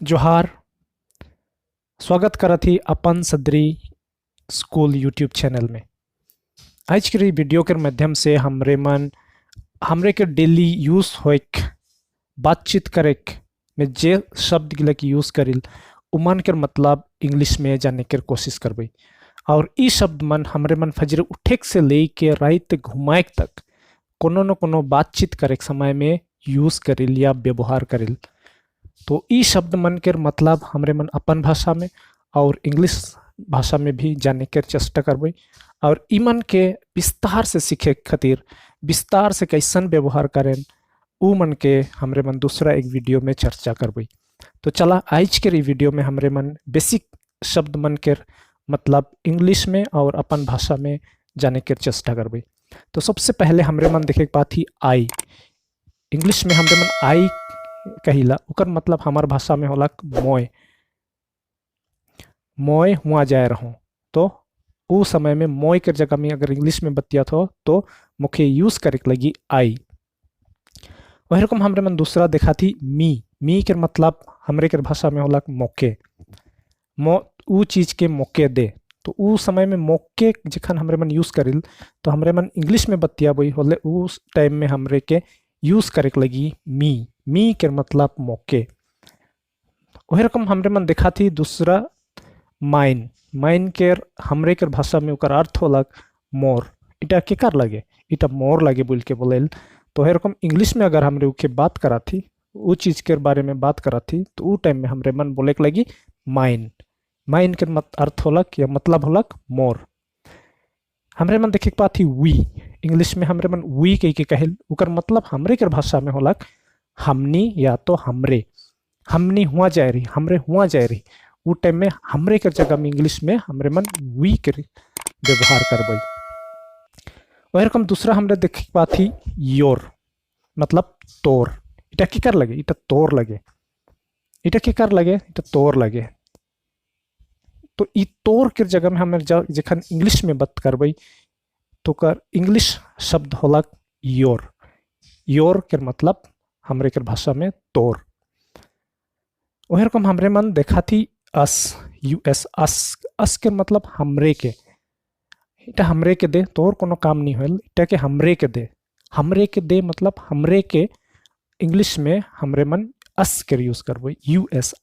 जोहार। स्वागत करत ही अपन सदरी स्कूल यूट्यूब चैनल में। आज के वीडियो के माध्यम से हमरे के डेली यूज होइक बातचीत करे में जे शब्द गिला की यूज करिल उमन के मतलब इंग्लिश में जाने के कोशिश करबई। और ई शब्द मन हमरे मन फजर उठे से लेके रात घुमाए तक कोनो न कोनो बातचीत करे समय में यूज करिल या व्यवहार करिल। तो ई शब्द मन के मतलब हमरे मन अपन भाषा में और इंग्लिश भाषा में भी जाने के चेष्टा करबई और ई मन के विस्तार से सीखे खातिर विस्तार से कैसन व्यवहार करें ऊ मन के हमरे मन दूसरा एक वीडियो में चर्चा करबई। तो चला आज के वीडियो में हमरे मन बेसिक शब्द मन के मतलब इंग्लिश में और अपन भाषा में जाने के चेष्टा करबई। तो सबसे पहले हमरे मन देखे बात ही आई। इंग्लिश में हमरे मन आई कहिला उकर मतलब हमार भाषा में होला मोय। मोय हुआ जाए रहूं तो उस समय में मोय के जगह में अगर इंग्लिश में बतियात हो तो मुख्य यूज करे लगी आई। वही रकम हमरे मन दूसरा देखा थी मी के मतलब हमरे के भाषा में होला मौके। ऊ चीज के मौके दे तो ऊ समय में मौके जखन हमरे मन यूज करिल तो हमरे मन इंग्लिश में बतियाबई होले उस टाइम में हमरे के यूज करे लगी मी के मतलब मौके। वही रकम हमरे मन देखा थी दूसरा माइन के हमरे के भाषा में उकर अर्थ होला मोर। इटा केकर लगे इटा मोर लगे बोल के बोलेल। तो वही रकम इंग्लिश में अगर हमरे उके बात करा थी वो चीज के बारे में बात करा थी तो वो टाइम में हमरे मन बोले के लगी माइन के अर्थ होलक या मतलब होलक मोर। हमरे मन देखे पात ही वी। इंग्लिश में हमरे मन वी के कहल उकर मतलब हमरे के भाषा में होलक हमनी या तो हमनी हुआ जाए रही हमरे हुआ जाए रही। वो टाइम में हमरे के जगह में इंग्लिश में हमरे मन वी के व्यवहार करबई। वही रकम दूसरा हमरे देखे पात ही योर मतलब तोर। इटा केकर लगे इटा तोर लगे इटा केकर लगे इटा तोर लगे। तो ई तोर के जगह में हमें जखन इंग्लिश में बात करबई तो कर इंग्लिश शब्द होला योर के मतलब हमरे के भाषा में तोर। वही रकम हमरे मन देखा थी यूएस अस के मतलब हमरे के। इटा हमरे के दे तोर कोनो काम नहीं होल इटा के हमरे के दे मतलब हमरे के इंग्लिश में हमरे मन अस के यूज करबई यूएस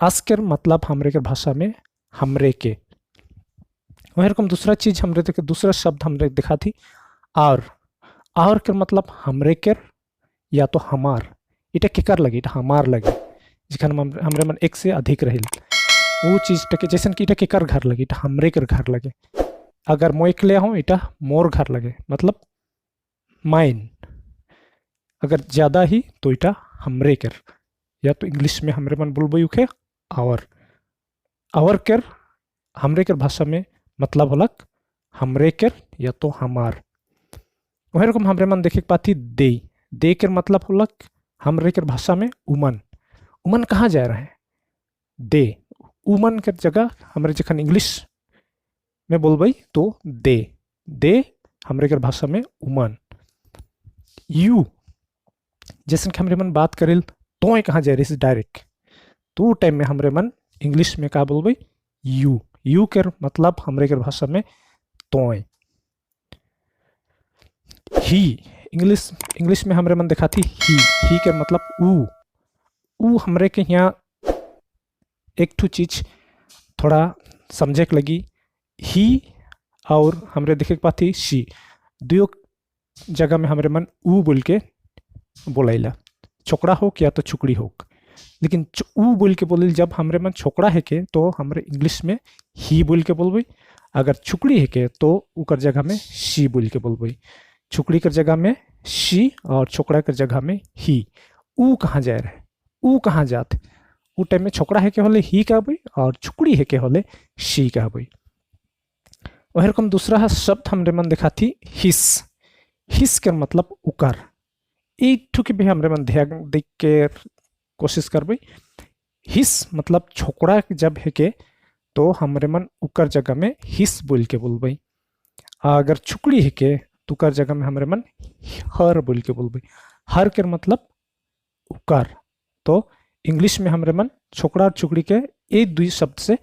अस के मतलब हमरे के भाषा में हमरे के। वही रकम दूसरा चीज हमरे देखे दूसरा शब्द हमरे दिखा थी और के मतलब हमरे के या तो हमार। इटा केकर लगे इटा हमार लगे जिखन हमरे मन एक से अधिक रहिल वो चीज टके जैसे कि इटा केकर घर लगे इटा हमरे के घर लगे। अगर मैं अकेले हूँ इटा मोर घर लगे मतलब माइन। अगर ज्यादा ही तो इटा हमरे के या तो इंग्लिश में हमरे मन बोलबई उखे आवर के हमरे के भाषा में मतलब होलक हमरे के या तो हमार। वही रकम हमरे मन देखे पाती दे के मतलब होलक हमरे के भाषा में उमन कहाँ जा रहे हैं दे। उमन के जगह हमरे जखन इंग्लिश में बोलबई तो दे हमरे के भाषा में उमन। यू जैसे कि हमरे मन बात करिल तो कहाँ जा रही डायरेक्ट तो टाइम में हमरे मन इंग्लिश में का बोलबई यू के मतलब हमरे के भाषा में तोय। ही इंग्लिश में हमरे मन देखा थी ही के मतलब ऊ हमरे के यहाँ एक ठू चीज थोड़ा समझे के लगी ही और हमरे देखे के पाती शी दो जगह में हमरे मन ऊ बोल के बोलैला छोकरा हो या तो छुकड़ी हो। लेकिन ऊ बोल के बोलिल जब हमरे मन छोकरा है के तो हमरे इंग्लिश में ही बोल के बोलबई। अगर छुकड़ी है के तो उकर जगह में शी बोल के बोलबई। छुकड़ी के जगह में शी और छोकरा के जगह में ही। ऊ कहाँ जा रहे ऊ कहाँ जाते ऊ टाइम में छोकरा है के होले ही कहबई और छुकड़ी है के होले शी कहबई। वही रकम दूसरा शब्द हमरे मन देखा थी हिस के मतलब उकर। एक ठू के भी हमरे मन ध्यान देख के कोशिश करबई। हिस मतलब छोकरा जब है के तो हमरे मन उकर जगह में हिस बोल के बोलबई। अगर छुकड़ी है के तो उकर जगह में हमरे मन हर बोल के बोलबई। हर के मतलब उकर। तो इंग्लिश में हमरे मन छोकरा और छुकड़ी के ये दुई शब्द से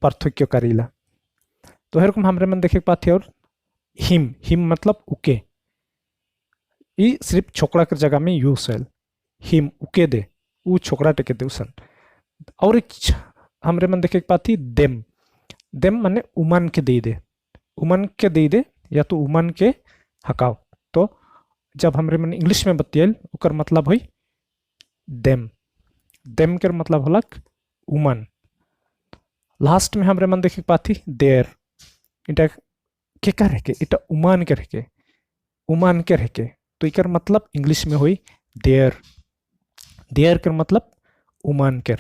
पार्थक्य करीला। तो एरकम हमरे मन देखे पाथे। और हिम, हिम मतलब उके, ये सिर्फ छोकरा के जगह में यूज है। हिम उके दे, ऊ छोकरा टेके दे उसन। और एक हमरे मन देखे पाथी देम, देम माने उमन के दे दे, उमन के दे दे या तो उमन के हकाव। तो जब हमरे मन इंग्लिश में बतियल ओकर मतलब हुई देम, देम के मतलब होलक उमन। लास्ट में हमरे मन देखे पाथी देर, इटा के का रहे के, इटा उमान के रहे के, उमान के रहे के। तो इकर मतलब इंग्लिश में हुई देयर, देयर के मतलब उमान के।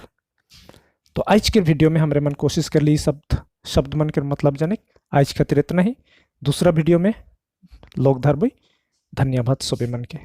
तो आज के वीडियो में हमरे मन कोशिश कर ली शब्द मन के मतलब जाने। आज खातिर इतना ही, दूसरा वीडियो में लोग धरबई। धन्यवाद सभी मन के।